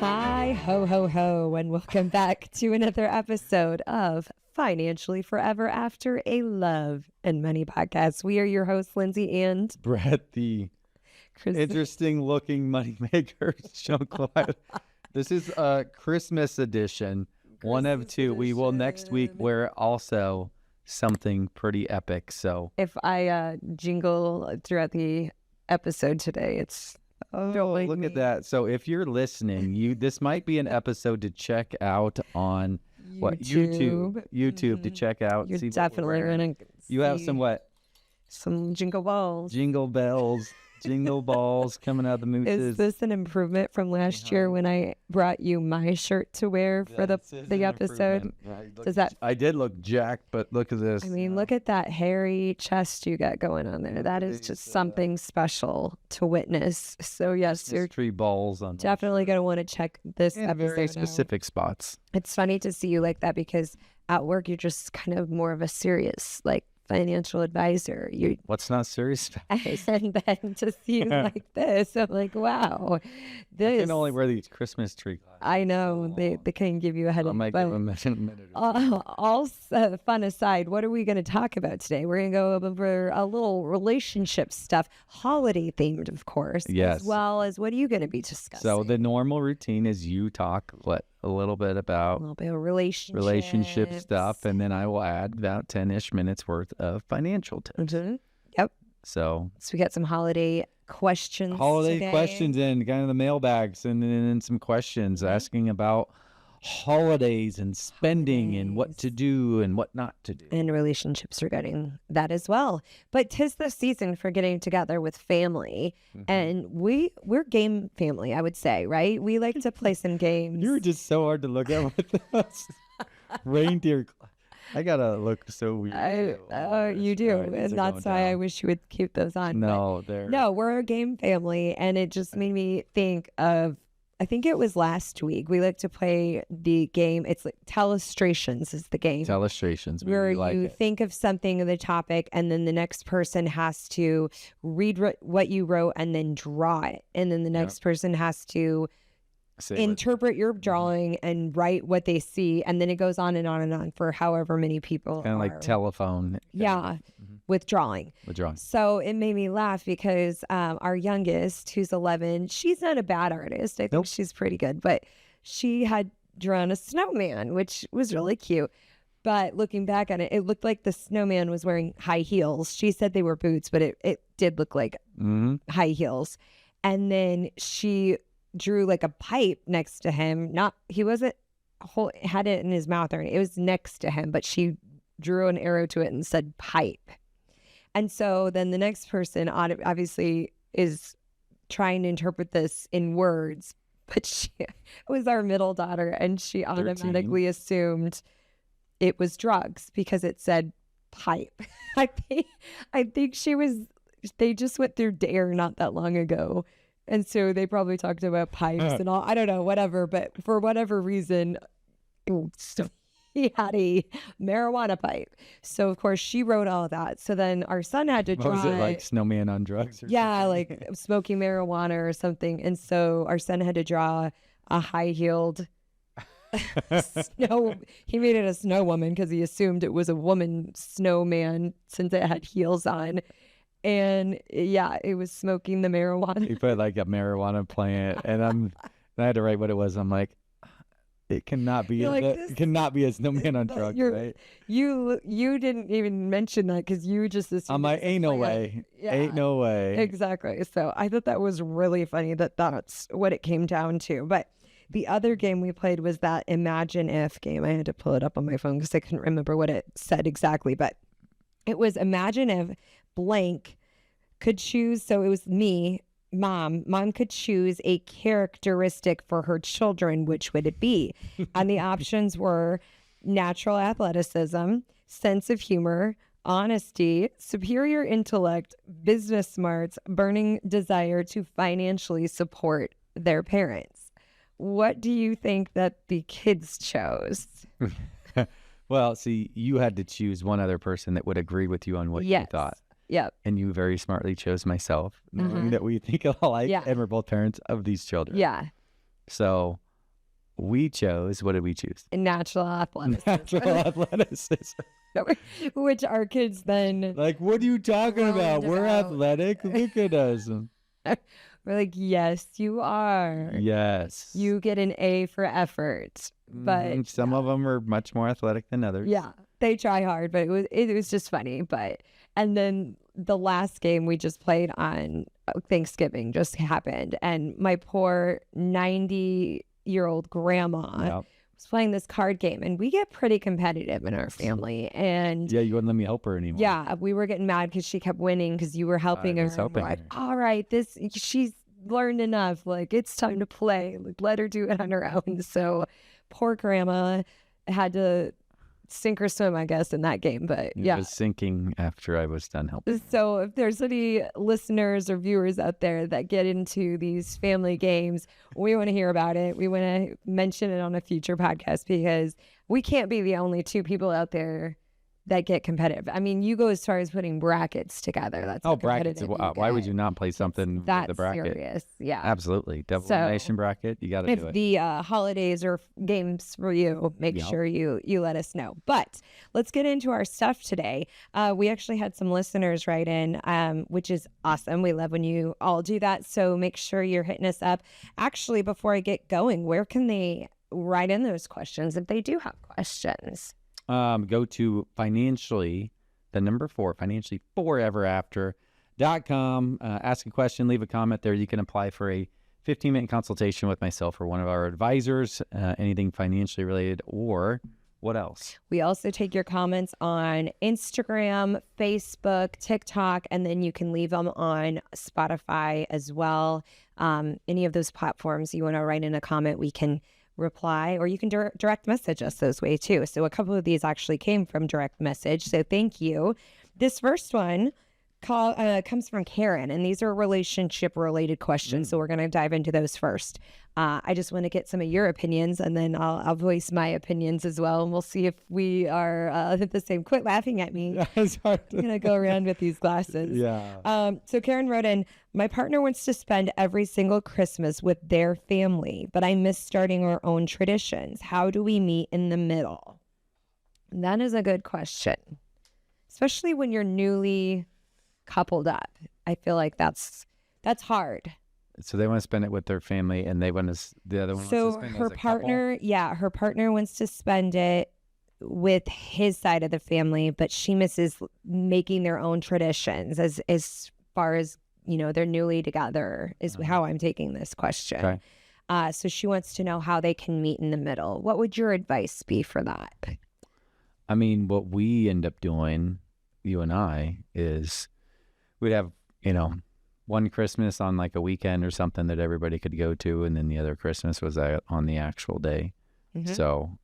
Hi, ho, ho, ho, and welcome back to another episode of Financially Forever After a Love and Money podcast. We are your hosts, Lindsey and Brett, the interesting looking moneymaker. This is a Christmas edition, one of two. We will next week wear also something pretty epic. So if I jingle throughout the episode today, it's look at that. So if you're listening, this might be an episode to check out on YouTube to check out. You're definitely gonna. You have some jingle balls. Jingle bells. Jingle balls coming out of the mooses. Is this an improvement from last year when I brought you my shirt to wear for the episode? I did look jacked, but look at this. I mean, look at that hairy chest you got going on there. That is just something special to witness. So yes, you're tree balls on. Definitely going to want to check this episode very specific spots. It's funny to see you like that because at work you're just kind of more of a serious financial advisor. What's not serious? And then to see you like this, I'm like, wow, this. I can only wear these Christmas tree glasses. I know they can give you a headache. I might give them a minute. All fun aside, what are we going to talk about today? We're going to go over a little relationship stuff, holiday themed, of course. Yes. As well as what are you going to be discussing? So the normal routine is you talk a little bit about relationship stuff, and then I will add about 10-ish minutes worth of financial tips. Mm-hmm. Yep. So we got some holiday questions. Questions and kind of the mailbags, and then some questions asking about holidays and spending and what to do and what not to do. And relationships regarding that as well. But 'tis the season for getting together with family. Mm-hmm. And we're game family, I would say, right? We like to play some games. You're just so hard to look at with us. Reindeer. I gotta look so weird. You do. And that's why I wish you would keep those on. No, we're a game family. And it just made me think of, I think it was last week. We like to play the game. It's like Telestrations is the game. Telestrations. Where you think of something of the topic and then the next person has to read what you wrote and then draw it. And then the next person has to interpret your drawing and write what they see. And then it goes on and on and on for however many people. Kind of like telephone. Yeah. With drawing. So it made me laugh because our youngest, who's 11, she's not a bad artist. I think she's pretty good, but she had drawn a snowman, which was really cute. But looking back on it, it looked like the snowman was wearing high heels. She said they were boots, but it did look like high heels. And then she drew like a pipe next to him. He wasn't had it in his mouth or anything. It was next to him, but she drew an arrow to it and said pipe. And so then the next person obviously is trying to interpret this in words, but it was our middle daughter, and she automatically assumed it was drugs because it said pipe. I think they just went through DARE not that long ago. And so they probably talked about pipes and all, I don't know, whatever. But for whatever reason, he had a marijuana pipe. So, of course, she wrote all of that. So then our son had to draw. Was it like snowman on drugs? Or something? Like smoking marijuana or something. And so our son had to draw a high-heeled he made it a snow woman because he assumed it was a woman snowman since it had heels on. And it was smoking the marijuana. He put like a marijuana plant, and I had to write what it was. I'm like, it cannot be. It cannot be a snowman on drugs, right? You didn't even mention that because you just assumed. I'm like, ain't no way. Yeah. Ain't no way. Exactly. So I thought that was really funny that that's what it came down to. But the other game we played was that Imagine If game. I had to pull it up on my phone because I couldn't remember what it said exactly, but it was imagine if blank could choose. So it was me, mom could choose a characteristic for her children. Which would it be? And the options were natural athleticism, sense of humor, honesty, superior intellect, business smarts, burning desire to financially support their parents. What do you think that the kids chose? Well, see, you had to choose one other person that would agree with you on what you thought. Yep. And you very smartly chose myself, knowing that we think alike and we're both parents of these children. Yeah. So we chose, what did we choose? Natural athleticism. Natural athleticism. Which our kids then. Like, what are you talking about? We're athletic. Look at us. We're like, yes, you are. Yes. You get an A for effort. But some of them are much more athletic than others. Yeah, they try hard, but it was just funny. And then the last game we just played on Thanksgiving just happened, and my poor 90-year-old grandma was playing this card game, and we get pretty competitive in our family. And yeah, you wouldn't let me help her anymore. Yeah, we were getting mad because she kept winning because you were helping her. Like, all right, she's learned enough. Like, it's time to play. Like, let her do it on her own. So poor grandma had to sink or swim, I guess, in that game. But yeah, it was sinking after I was done helping. So if there's any listeners or viewers out there that get into these family games, we want to hear about it. We want to mention it on a future podcast, because we can't be the only two people out there that get competitive. I mean, you go as far as putting brackets together. That's brackets. Why would you not play something with the bracket? Serious. Yeah, absolutely. Double elimination bracket. You got to do it. If the holidays or games for you, make sure you let us know. But let's get into our stuff today. We actually had some listeners write in, which is awesome. We love when you all do that. So make sure you're hitting us up. Actually, before I get going, where can they write in those questions if they do have questions? Go to financially foreverafter.com. Ask a question, leave a comment there. You can apply for a 15-minute consultation with myself or one of our advisors, anything financially related, or what else? We also take your comments on Instagram, Facebook, TikTok, and then you can leave them on Spotify as well. Any of those platforms you want to write in a comment, we can reply, or you can direct message us those ways too. So a couple of these actually came from direct message, so thank you. This first one comes from Karen, and these are relationship related questions, so we're going to dive into those first. I just want to get some of your opinions, and then I'll voice my opinions as well, and we'll see if we are the same. Quit laughing at me. I'm going to go around with these glasses. Yeah. So Karen wrote in, my partner wants to spend every single Christmas with their family, but I miss starting our own traditions. How do we meet in the middle? And that is a good question, especially when you're newly coupled up. I feel like that's hard. So they want to spend it with their family, and the other one wants to spend it her as a partner, couple? Her partner wants to spend it with his side of the family, but she misses making their own traditions as far as, they're newly together is how I'm taking this question. Okay. So she wants to know how they can meet in the middle. What would your advice be for that? I mean, what we end up doing, you and I, is we'd have, one Christmas on like a weekend or something that everybody could go to, and then the other Christmas was on the actual day. Mm-hmm. So,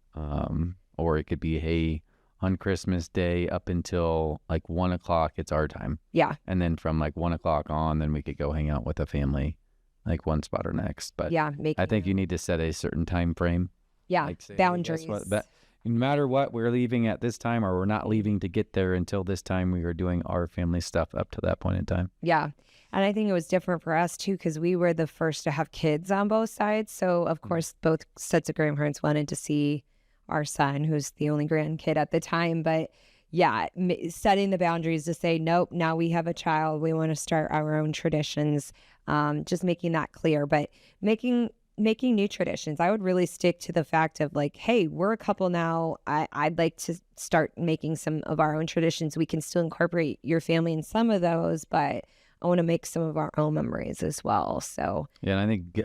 or it could be, hey, on Christmas Day up until like 1:00, it's our time. Yeah. And then from like 1:00 on, then we could go hang out with a family, like one spot or next. But yeah, I think you need to set a certain time frame. Yeah, like say, boundaries. Hey, but no matter what, we're leaving at this time, or we're not leaving to get there until this time. We are doing our family stuff up to that point in time. Yeah. And I think it was different for us too, because we were the first to have kids on both sides. So of course, both sets of grandparents wanted to see our son, who's the only grandkid at the time. But yeah, setting the boundaries to say, nope, now we have a child. We want to start our own traditions. Just making that clear, but making new traditions. I would really stick to the fact of like, hey, we're a couple now. I'd like to start making some of our own traditions. We can still incorporate your family in some of those, but I want to make some of our own memories as well. So yeah, and I think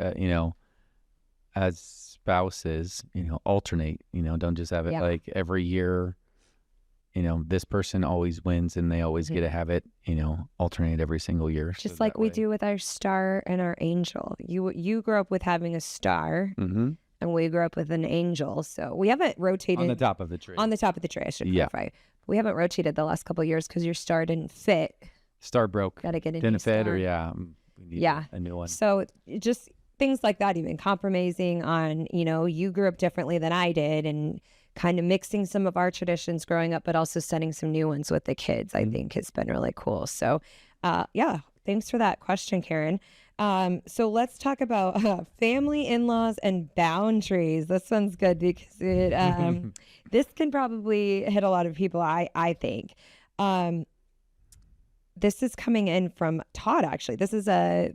as spouses, alternate. Don't just have it like every year. This person always wins, and they always get to have it. Alternate every single year. Just like we do with our star and our angel. You grew up with having a star, mm-hmm. and we grew up with an angel. So we haven't rotated on the top of the tree. On the top of the tree, I should clarify. We haven't rotated the last couple of years because your star didn't fit. Star broke. Got to get a didn't new fit, star. or we need a new one. So just things like that, even compromising on, you grew up differently than I did, and kind of mixing some of our traditions growing up, but also setting some new ones with the kids, I think has been really cool. So, thanks for that question, Karen. So let's talk about family, in-laws, and boundaries. This one's good because this can probably hit a lot of people, I think. This is coming in from Todd, actually. This is a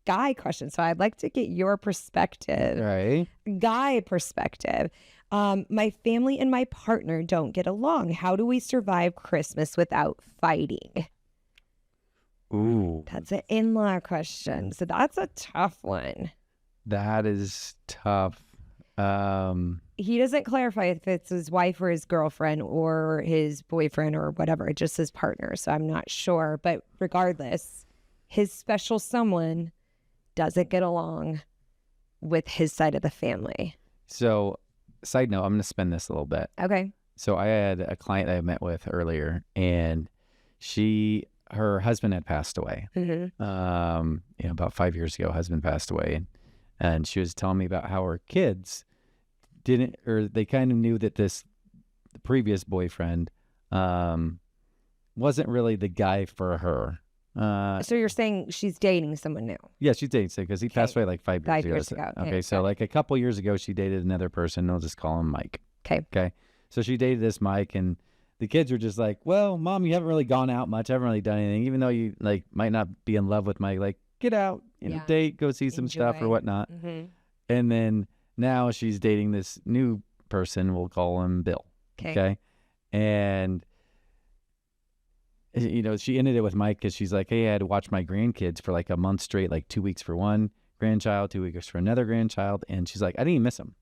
guy question, so I'd like to get your perspective. Right. Guy perspective. My family and my partner don't get along. How do we survive Christmas without fighting? Ooh. That's an in-law question. So that's a tough one. That is tough. He doesn't clarify if it's his wife or his girlfriend or his boyfriend or whatever. It's just his partner. So I'm not sure. But regardless, his special someone doesn't get along with his side of the family. So, side note, I'm going to spin this a little bit. Okay. So I had a client that I met with earlier, and her husband had passed away. Mm-hmm. About 5 years ago, husband passed away, and she was telling me about how her kids they kind of knew that the previous boyfriend wasn't really the guy for her. So you're saying she's dating someone new? Yeah, she's dating because he passed away like 5 years ago. Okay, so like a couple years ago, she dated another person. I'll just call him Mike. Okay. So she dated this Mike, and the kids were just like, well, Mom, you haven't really gone out much. I haven't really done anything. Even though you like might not be in love with Mike, like get out, date, go see some stuff or whatnot. Mm-hmm. And then now she's dating this new person. We'll call him Bill. Okay. And, she ended it with Mike because she's like, hey, I had to watch my grandkids for like a month straight, like 2 weeks for one grandchild, 2 weeks for another grandchild. And she's like, I didn't even miss him.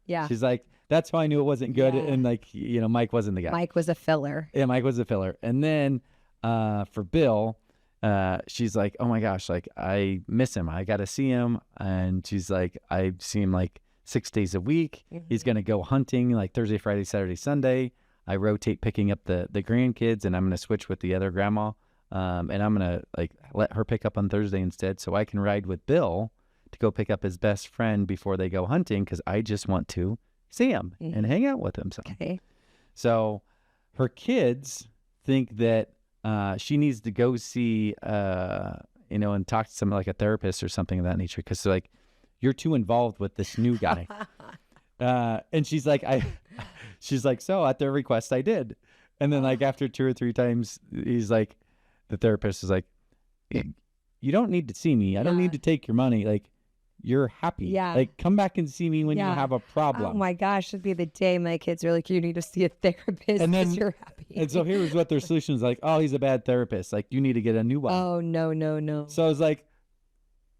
Yeah. She's like, that's how I knew it wasn't good. Yeah. And like, Mike wasn't the guy. Mike was a filler. Yeah, Mike was a filler. And then for Bill, she's like, oh my gosh, like I miss him. I got to see him. And she's like, I see him like 6 days a week. Mm-hmm. He's going to go hunting like Thursday, Friday, Saturday, Sunday. I rotate picking up the grandkids, and I'm going to switch with the other grandma. And I'm going to like let her pick up on Thursday instead, so I can ride with Bill to go pick up his best friend before they go hunting, because I just want to see him and hang out with him. So her kids think that she needs to go see, and talk to someone like a therapist or something of that nature, because like, you're too involved with this new guy. And she's like, so at their request, I did. And then like after 2 or 3 times, he's like, the therapist is like, you don't need to see me. I don't need to take your money. Like, you're happy. Yeah. Like, come back and see me when you have a problem. Oh my gosh, it'd be the day my kids are like, you need to see a therapist because you're happy. And so here's what their solution is like, oh, he's a bad therapist. Like, you need to get a new one. Oh, no. So I was like,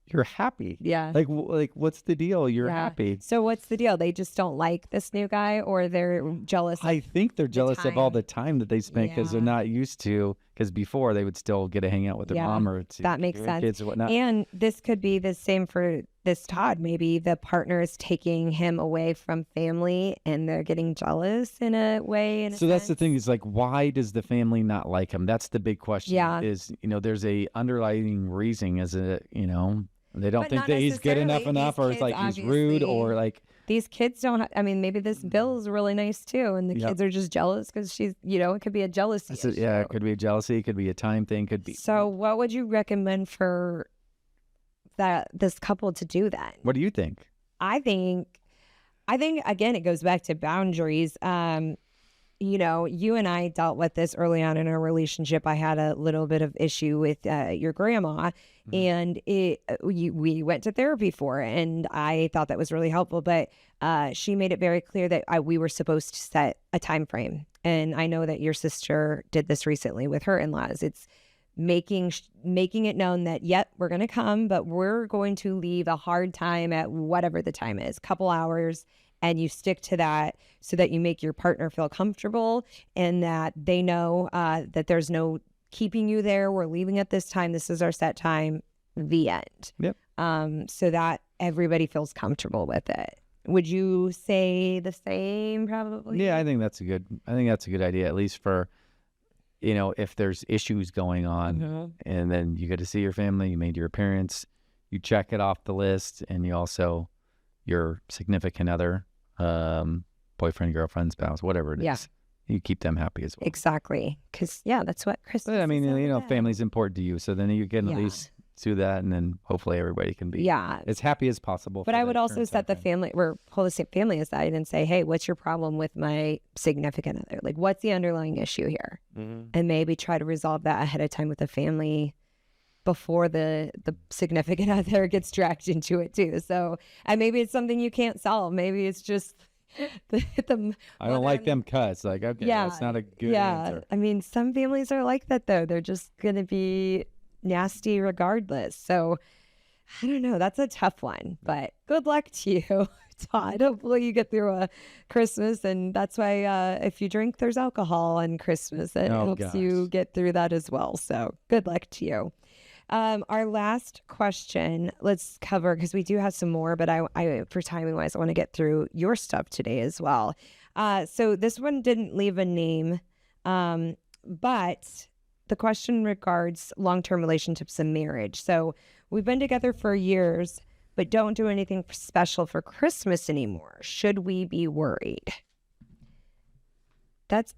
you're happy. Yeah. Like what's the deal? You're happy. So what's the deal? They just don't like this new guy, or they're jealous? I think they're jealous of all the time that they spent because they're not used to, because before they would still get to hang out with their mom or that makes sense. Kids or whatnot. And this could be the same for this Todd. Maybe the partner is taking him away from family and they're getting jealous in a way. So that's the thing, is like, why does the family not like him? That's the big question. Yeah. Is, there's a underlying reason, they don't think that he's good enough, or it's like he's rude, or like these kids don't. Maybe this Bill is really nice too, and the kids are just jealous because she's, it could be a jealousy issue. Yeah, it could be a jealousy, it could be a time thing, could be. So, what would you recommend for this couple to do then? What do you think? I think again, it goes back to boundaries. You and I dealt with this early on in our relationship. I had a little bit of issue with your grandma, and we went to therapy for it, and I thought that was really helpful. But she made it very clear that we were supposed to set a time frame. And I know that your sister did this recently with her in-laws. It's making it known that, yep, we're going to come, but we're going to leave a hard time at whatever the time is, couple hours. And you stick to that so that you make your partner feel comfortable, and that they know that there's no keeping you there. We're leaving at this time. This is our set time. The end. Yep. So that everybody feels comfortable with it. Would you say the same? Probably. Yeah, I think that's a good idea, at least for, if there's issues going on, and then you get to see your family, you made your appearance, you check it off the list, and you also, your significant other, boyfriend, girlfriend, spouse, whatever it is, you keep them happy as well. Exactly. Because that's what Christmas is. Family's important to you, so then you can at least do that, and then hopefully everybody can be as happy as possible. But I would also set the family, or pull the family aside and say, hey, what's your problem with my significant other? Like, what's the underlying issue here? And maybe try to resolve that ahead of time with the family before the significant other gets dragged into it too. So, and maybe it's something you can't solve. Maybe it's just I don't like them cuts. Like, okay, that's not a good answer. I mean, some families are like that though. They're just going to be nasty regardless. So I don't know. That's a tough one, but good luck to you, Todd. Hopefully you get through a Christmas, and that's why if you drink, there's alcohol on Christmas. It helps you get through that as well. So good luck to you. Our last question, let's cover, because we do have some more, but I for timing wise, I want to get through your stuff today as well. So this one didn't leave a name, but the question regards long-term relationships and marriage. So we've been together for years, but don't do anything special for Christmas anymore. Should we be worried?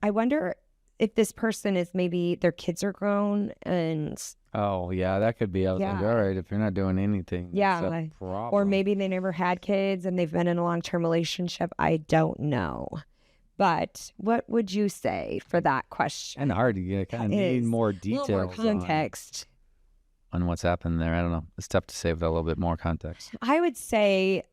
I wonder if this person is, maybe their kids are grown and... Oh, yeah, that could be. I was like, all right, if you're not doing anything, that's a problem. Or maybe they never had kids and they've been in a long-term relationship. I don't know. But what would you say for that question? And hard to kind of need more details. More context. On what's happened there. I don't know. It's tough to say with a little bit more context. I would say,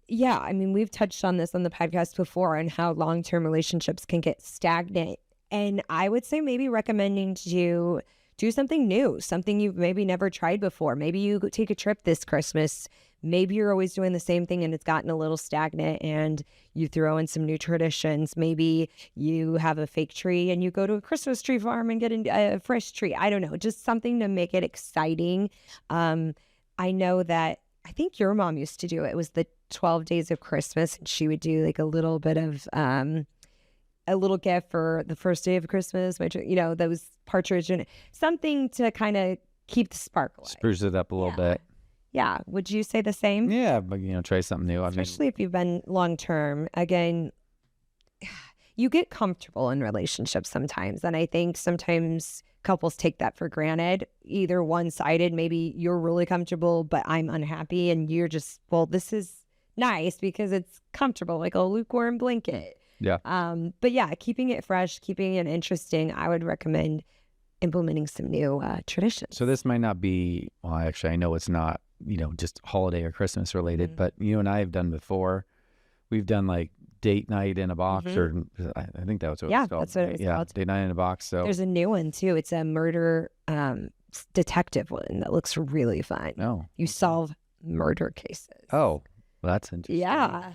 yeah, I mean, we've touched on this on the podcast before and how long-term relationships can get stagnant. And I would say maybe recommending to do something new, something you've maybe never tried before. Maybe you take a trip this Christmas. Maybe you're always doing the same thing and it's gotten a little stagnant and you throw in some new traditions. Maybe you have a fake tree and you go to a Christmas tree farm and get a fresh tree. I don't know, just something to make it exciting. I know that, I think your mom used to do it. It was the 12 days of Christmas, and she would do like a little bit of a little gift for the first day of Christmas, which, you know, those partridge and something to kind of keep the spark alive. Spruce it up a little bit. Yeah. Would you say the same? Yeah, but try something new. Especially if you've been long term. Again, you get comfortable in relationships sometimes, and I think sometimes couples take that for granted, either one-sided. Maybe you're really comfortable, but I'm unhappy, and you're just, well, this is nice because it's comfortable, like a lukewarm blanket. Yeah. But yeah, keeping it fresh, keeping it interesting, I would recommend implementing some new traditions. So this might not be, well, actually, I know it's not, just holiday or Christmas related, but you and I have done before. We've done like date night in a box, or I think that was what it's called. That's what it was called. Date night in a box. So there's a new one too. It's a murder detective one that looks really fun. Oh. You solve murder cases. Oh. Well, that's interesting. Yeah.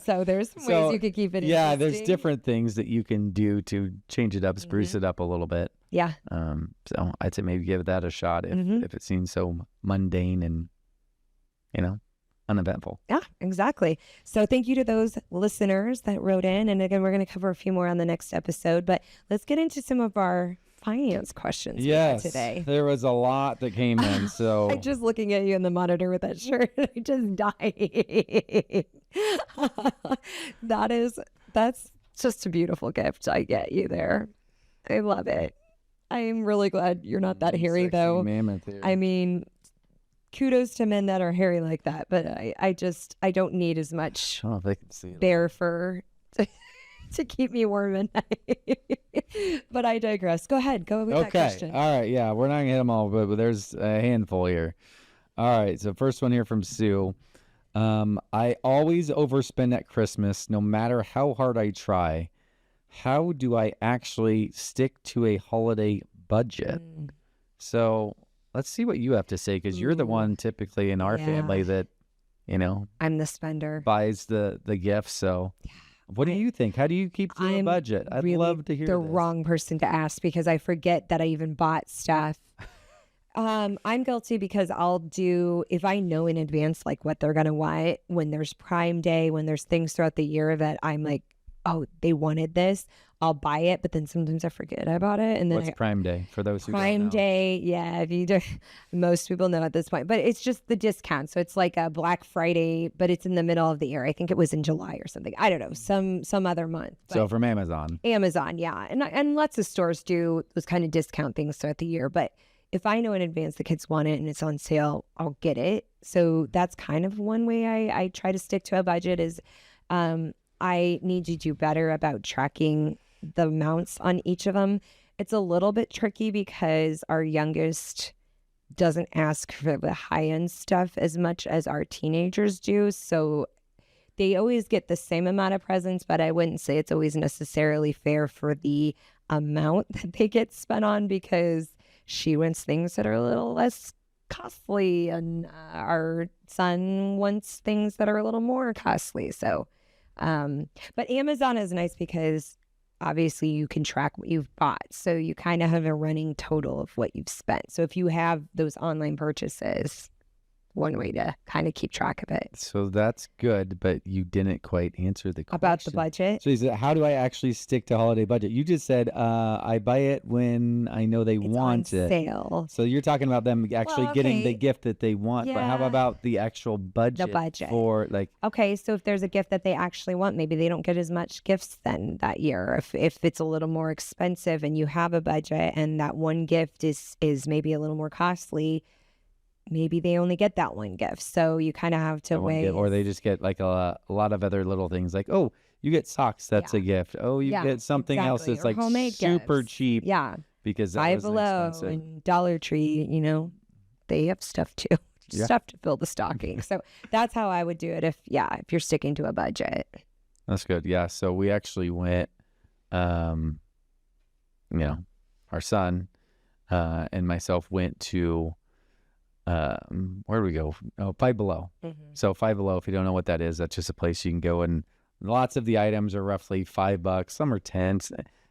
So there's some ways you could keep it interesting. Yeah, there's different things that you can do to change it up, spruce it up a little bit. Yeah. So I'd say maybe give that a shot if it seems so mundane and, uneventful. Yeah, exactly. So thank you to those listeners that wrote in. And again, we're going to cover a few more on the next episode, but let's get into some of our finance questions today. There was a lot that came in. So I'm just looking at you in the monitor with that shirt. I just dying. That's just a beautiful gift I get you there. I love it. I am really glad you're not that hairy though. Mammoth here. I mean, kudos to men that are hairy like that, but I don't need as much bear fur to keep me warm at night. But I digress. Go ahead. Go with that question. All right. Yeah, we're not going to hit them all, but there's a handful here. All right. So first one here from Sue. I always overspend at Christmas, no matter how hard I try. How do I actually stick to a holiday budget? So let's see what you have to say, because you're the one typically in our family that, I'm the spender. Buys the gifts. So what do you think? How do you keep to a budget? I'd love to hear the wrong person to ask, because I forget that I even bought stuff. I'm guilty because I'll do, if I know in advance like what they're going to want, when there's Prime Day, when there's things throughout the year that I'm like, oh, they wanted this, I'll buy it, but then sometimes I forget about it. And then what's Prime Day for those who don't know? Prime Day, yeah, if you do, most people know at this point, but it's just the discount. So it's like a Black Friday, but it's in the middle of the year. I think it was in July or something. I don't know, some other month. So from Amazon, yeah, and lots of stores do those kind of discount things throughout the year. But if I know in advance the kids want it and it's on sale, I'll get it. So that's kind of one way I try to stick to a budget is I need to do better about tracking the amounts on each of them. It's a little bit tricky because our youngest doesn't ask for the high-end stuff as much as our teenagers do. So they always get the same amount of presents, but I wouldn't say it's always necessarily fair for the amount that they get spent on because she wants things that are a little less costly and our son wants things that are a little more costly. So, but Amazon is nice because obviously you can track what you've bought. So you kind of have a running total of what you've spent. So if you have those online purchases, one way to kind of keep track of it. So that's good, but you didn't quite answer the question. About the budget? So he said, how do I actually stick to holiday budget? You just said, I buy it when I know they want it. Sale. So you're talking about them actually getting the gift that they want. Yeah. But how about the actual budget? The budget. For like... Okay, so if there's a gift that they actually want, maybe they don't get as much gifts then that year. If it's a little more expensive and you have a budget and that one gift is maybe a little more costly, maybe they only get that one gift. So you kind of have to weigh. Or they just get like a lot of other little things like, oh, you get socks. That's a gift. Oh, you get something else that's like super gifts. cheap. Yeah. Because that Five was Below expensive. and Dollar Tree, they have stuff too. Stuff to fill the stocking. So that's how I would do it if you're sticking to a budget. That's good. Yeah. So we actually went, our son and myself went to, where do we go? Oh, Five Below. Mm-hmm. So Five Below, if you don't know what that is, that's just a place you can go, and lots of the items are roughly $5. Some are 10.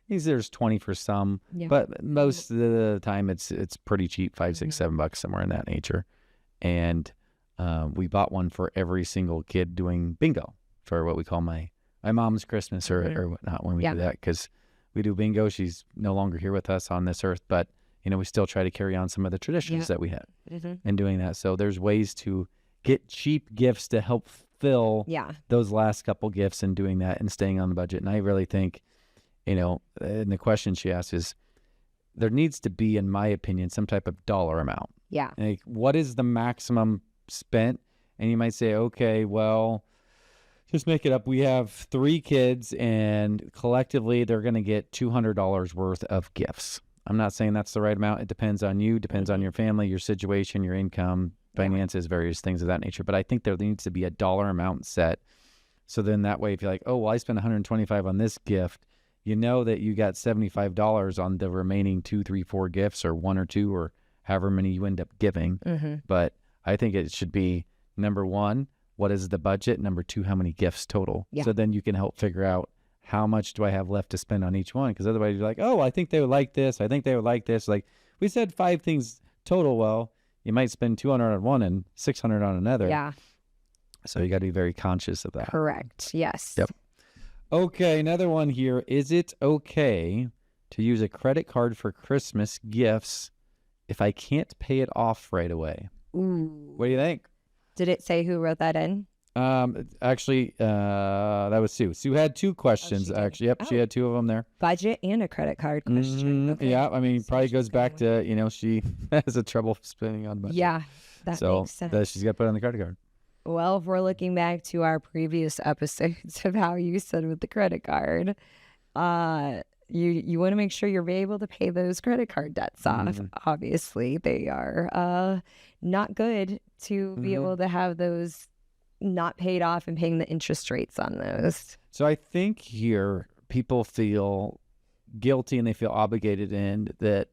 There's 20 for some, but most of the time it's pretty cheap, $5, $6, $7, somewhere in that nature. And we bought one for every single kid doing bingo for what we call my mom's Christmas or whatnot when we do that, because we do bingo. She's no longer here with us on this earth, but we still try to carry on some of the traditions that we had in doing that. So there's ways to get cheap gifts to help fill those last couple gifts and doing that and staying on the budget. And I really think, and the question she asked is, there needs to be, in my opinion, some type of dollar amount. Yeah. Like, what is the maximum spent? And you might say, okay, well, just make it up. We have 3 kids and collectively they're going to get $200 worth of gifts. I'm not saying that's the right amount. It depends on you, depends on your family, your situation, your income, finances, various things of that nature. But I think there needs to be a dollar amount set. So then that way, if you're like, oh, well, I spent $125 on this gift, you know that you got $75 on the remaining 2, 3, 4 gifts, or 1 or 2, or however many you end up giving. But I think it should be, number 1, what is the budget? Number 2, how many gifts total? So then you can help figure out, how much do I have left to spend on each one? Because otherwise you're like, oh, I think they would like this. I think they would like this. Like, we said 5 things total. Well, you might spend $200 on one and $600 on another. Yeah. So you got to be very conscious of that. Correct. Yes. Yep. Okay. Another one here. Is it okay to use a credit card for Christmas gifts if I can't pay it off right away? Ooh. What do you think? Did it say who wrote that in? Actually, that was Sue. Sue had 2 questions. Actually, yep, she had 2 of them there. Budget and a credit card question. Okay. Yeah, I mean, so probably goes back to she has a trouble spending on budget. Yeah, that makes sense. She's got to put it on the credit card. Well, if we're looking back to our previous episodes of how you said with the credit card, you want to make sure you're able to pay those credit card debts off. Obviously, they are not good to be able to have those not paid off and paying the interest rates on those. So I think here people feel guilty and they feel obligated, and that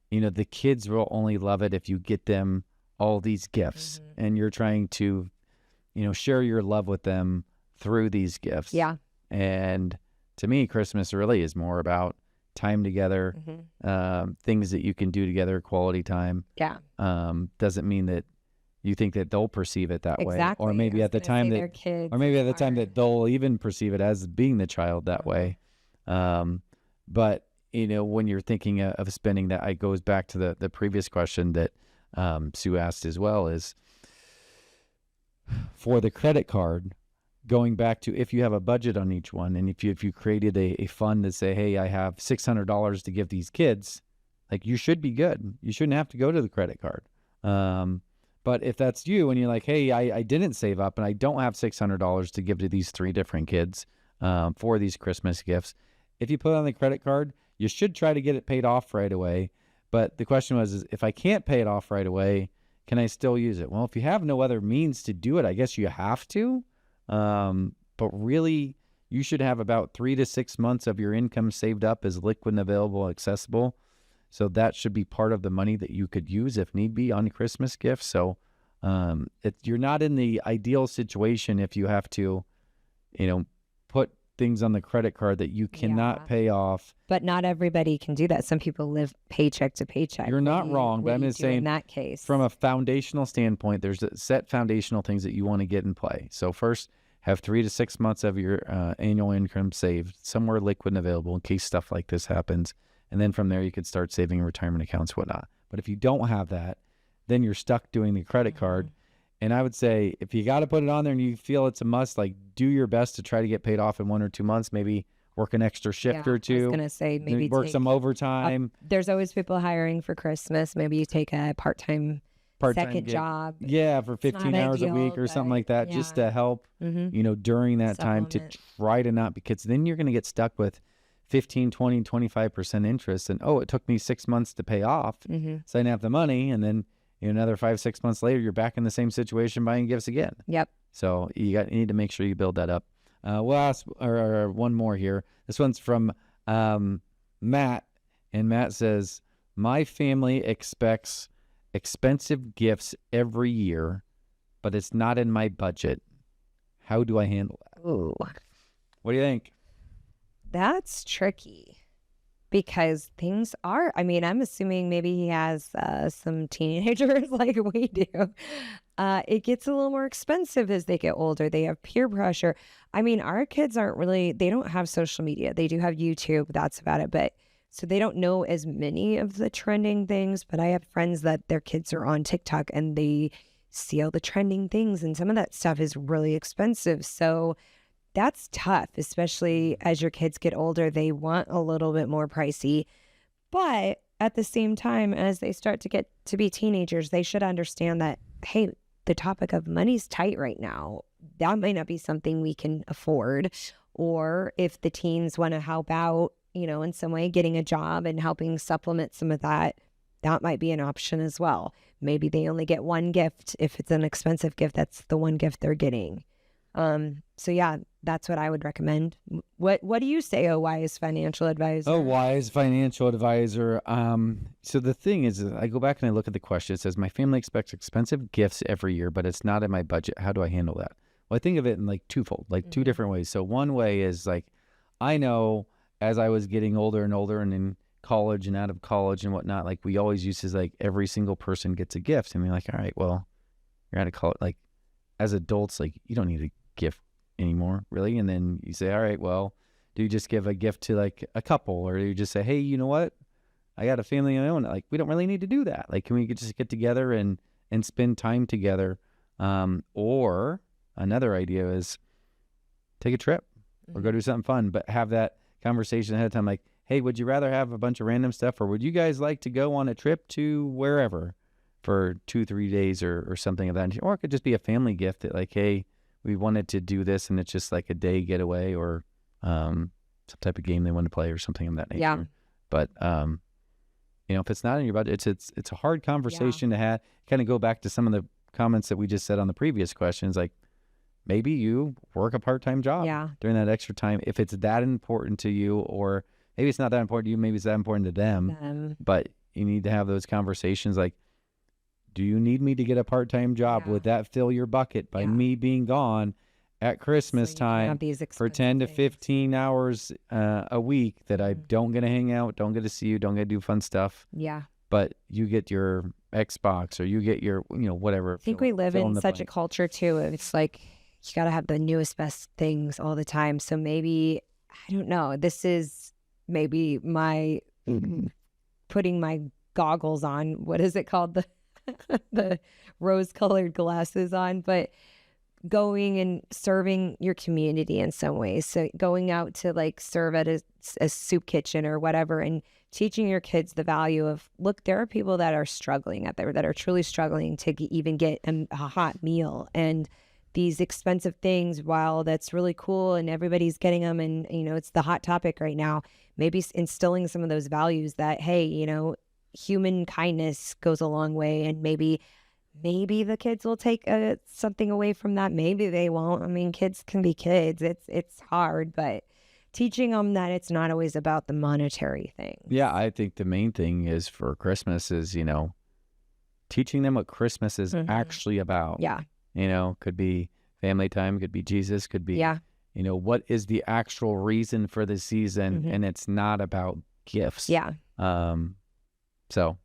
the kids will only love it if you get them all these gifts, and you're trying to share your love with them through these gifts. Yeah. And to me, Christmas really is more about time together, things that you can do together, quality time. Yeah. Doesn't mean that you think that they'll perceive it that way, or maybe at the time that they'll even perceive it as being the child that way. But when you're thinking of spending that, it goes back to the previous question that Sue asked as well, is for the credit card, going back to, if you have a budget on each one, and if you created a fund to say, hey, I have $600 to give these kids, like you should be good. You shouldn't have to go to the credit card. But if that's you and you're like, hey, I didn't save up and I don't have $600 to give to these 3 different kids for these Christmas gifts, if you put it on the credit card, you should try to get it paid off right away. But the question is if I can't pay it off right away, can I still use it? Well, if you have no other means to do it, I guess you have to. But really, you should have about 3 to 6 months of your income saved up as liquid and available, accessible. So that should be part of the money that you could use if need be on Christmas gifts. So you're not in the ideal situation if you have to, put things on the credit card that you cannot pay off. But not everybody can do that. Some people live paycheck to paycheck. You're not wrong, but I'm just saying in that case, from a foundational standpoint, there's set foundational things that you want to get in play. So first, have 3 to 6 months of your annual income saved, somewhere liquid and available in case stuff like this happens. And then from there, you could start saving retirement accounts, whatnot. But if you don't have that, then you're stuck doing the credit card. And I would say if you got to put it on there and you feel it's a must, like do your best to try to get paid off in 1 or 2 months, maybe work an extra shift or 2. I was going to say maybe work some overtime. There's always people hiring for Christmas. Maybe you take a part-time second job. Yeah, for 15 hours a week or something like that, just to help, during that time to try to not, because then you're going to get stuck with 15, 20, 25% interest. And, it took me 6 months to pay off. So I didn't have the money. And then another 5-6 months later, you're back in the same situation buying gifts again. Yep. So you need to make sure you build that up. We'll ask one more here. This one's from Matt. And Matt says, my family expects expensive gifts every year, but it's not in my budget. How do I handle that? Ooh. What do you think? That's tricky because things are, I'm assuming maybe he has some teenagers like we do. It gets a little more expensive as they get older. They have peer pressure. Our kids they don't have social media. They do have YouTube. That's about it. But so they don't know as many of the trending things, but I have friends that their kids are on TikTok and they see all the trending things, and some of that stuff is really expensive. So that's tough, especially as your kids get older. They want a little bit more pricey. But at the same time, as they start to get to be teenagers, they should understand that, hey, the topic of money's tight right now. That might not be something we can afford. Or if the teens want to help out, in some way, getting a job and helping supplement some of that, that might be an option as well. Maybe they only get one gift. If it's an expensive gift, that's the one gift they're getting. So yeah, that's what I would recommend. What do you say, a wise financial advisor? Oh, wise financial advisor. So the thing is, I go back and I look at the question. It says, my family expects expensive gifts every year, but it's not in my budget. How do I handle that? Well, I think of it in like twofold, like 2 different ways. So one way is like, I know as I was getting older and older and in college and out of college and whatnot, like we always used to like every single person gets a gift. And we're like, all right, well, you're out of college. Like as adults, like you don't need a gift anymore, really. And then you say, all right, well, do you just give a gift to like a couple, or do you just say, hey, you know what? I got a family of my own. Like we don't really need to do that. Like, can we just get together and spend time together? Or another idea is take a trip or go do something fun, but have that conversation ahead of time. Like, hey, would you rather have a bunch of random stuff, or would you guys like to go on a trip to wherever for 2-3 days or something of that? Or it could just be a family gift that like, hey, we wanted to do this and it's just like a day getaway, or some type of game they want to play or something of that nature. Yeah. But, if it's not in your budget, it's a hard conversation to have. Kind of go back to some of the comments that we just said on the previous questions. Like maybe you work a part-time job during that extra time. If it's that important to you, or maybe it's not that important to you, maybe it's that important to them. But you need to have those conversations like, do you need me to get a part-time job? Would that fill your bucket by me being gone at Christmas time for 10 to 15 hours a week that I don't get to hang out, don't get to see you, don't get to do fun stuff? Yeah. But you get your Xbox or you get your, whatever. I think we live in such a culture too. It's like you got to have the newest, best things all the time. So maybe, I don't know, this is maybe my putting my goggles on. What is it called? The rose-colored glasses on. But going and serving your community in some ways. So going out to like serve at a soup kitchen or whatever, and teaching your kids the value of, look, there are people that are struggling out there, that are truly struggling to even get a hot meal. And these expensive things, while that's really cool and everybody's getting them, and, you know, it's the hot topic right now, maybe instilling some of those values that, hey, you know, human kindness goes a long way, and maybe the kids will take something away from that. Maybe they won't. I mean, kids can be kids. It's hard, but teaching them that it's not always about the monetary thing. Yeah, I think the main thing is for Christmas is, you know, teaching them what Christmas is actually about. Yeah. You know, could be family time, could be Jesus, could be, you know, what is the actual reason for the season? And it's not about gifts. Yeah. So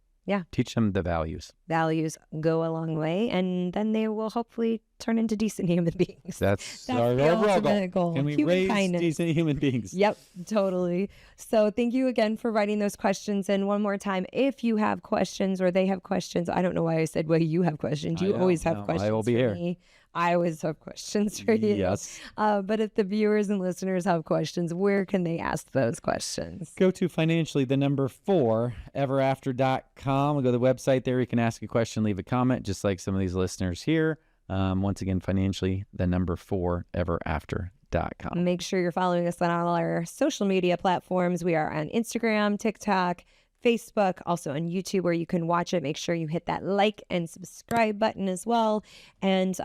teach them the values. Values go a long way, and then they will hopefully turn into decent human beings. That's our ultimate goal. Can we raise decent human beings? Yep, totally. So thank you again for writing those questions. And one more time, if you have questions or they have questions, I don't know why I said, well, you have questions. You always have questions. I will be here. Me. I always have questions for you. Yes. But if the viewers and listeners have questions, where can they ask those questions? Go to financially, 4 everafter.com. We'll go to the website there. You can ask a question, leave a comment, just like some of these listeners here. Once again, financially, 4 everafter.com. Make sure you're following us on all our social media platforms. We are on Instagram, TikTok, Facebook, also on YouTube, where you can watch it. Make sure you hit that like and subscribe button as well. And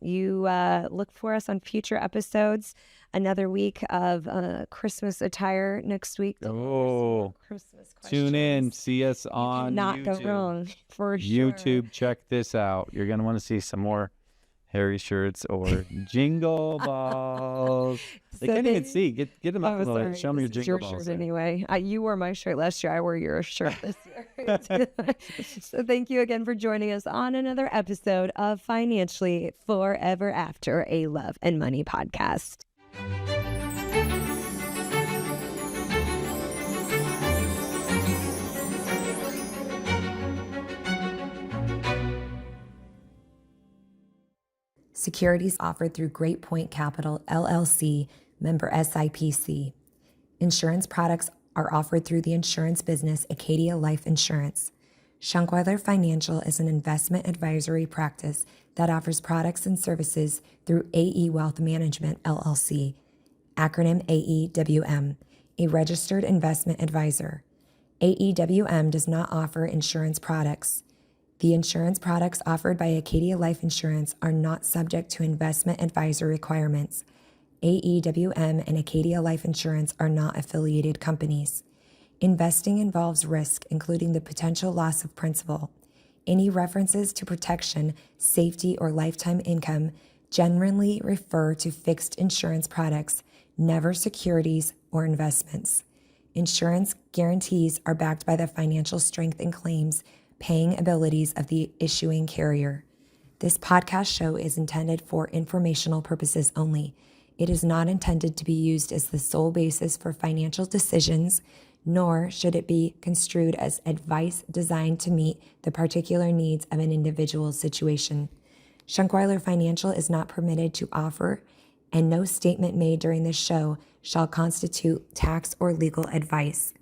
you look for us on future episodes. Another week of Christmas attire next week. Oh, Christmas questions. Tune in. See us on Not YouTube. go wrong, for sure. YouTube, check this out. You're going to want to see some more Harry shirts or jingle balls. They can't even see. Get them up and show me your jingle balls. Shirt anyway. You wore my shirt last year. I wore your shirt this year. So thank you again for joining us on another episode of Financially Forever After, a Love and Money podcast. Securities offered through Great Point Capital, LLC, member SIPC. Insurance products are offered through the insurance business Acadia Life Insurance. Schunkweiler Financial is an investment advisory practice that offers products and services through AE Wealth Management, LLC, acronym AEWM, a registered investment advisor. AEWM does not offer insurance products. The insurance products offered by Acadia Life Insurance are not subject to investment advisor requirements. AEWM and Acadia Life Insurance are not affiliated companies. Investing involves risk, including the potential loss of principal. Any references to protection, safety, or lifetime income generally refer to fixed insurance products, never securities or investments. Insurance guarantees are backed by the financial strength and claims paying abilities of the issuing carrier. This podcast show is intended for informational purposes only. It is not intended to be used as the sole basis for financial decisions, nor should it be construed as advice designed to meet the particular needs of an individual's situation. Schunkweiler Financial is not permitted to offer, and no statement made during this show shall constitute tax or legal advice.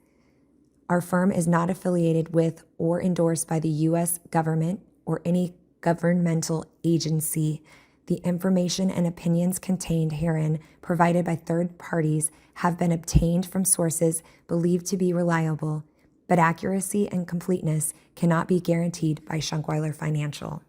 Our firm is not affiliated with or endorsed by the U.S. government or any governmental agency. The information and opinions contained herein, provided by third parties, have been obtained from sources believed to be reliable, but accuracy and completeness cannot be guaranteed by Schunkweiler Financial.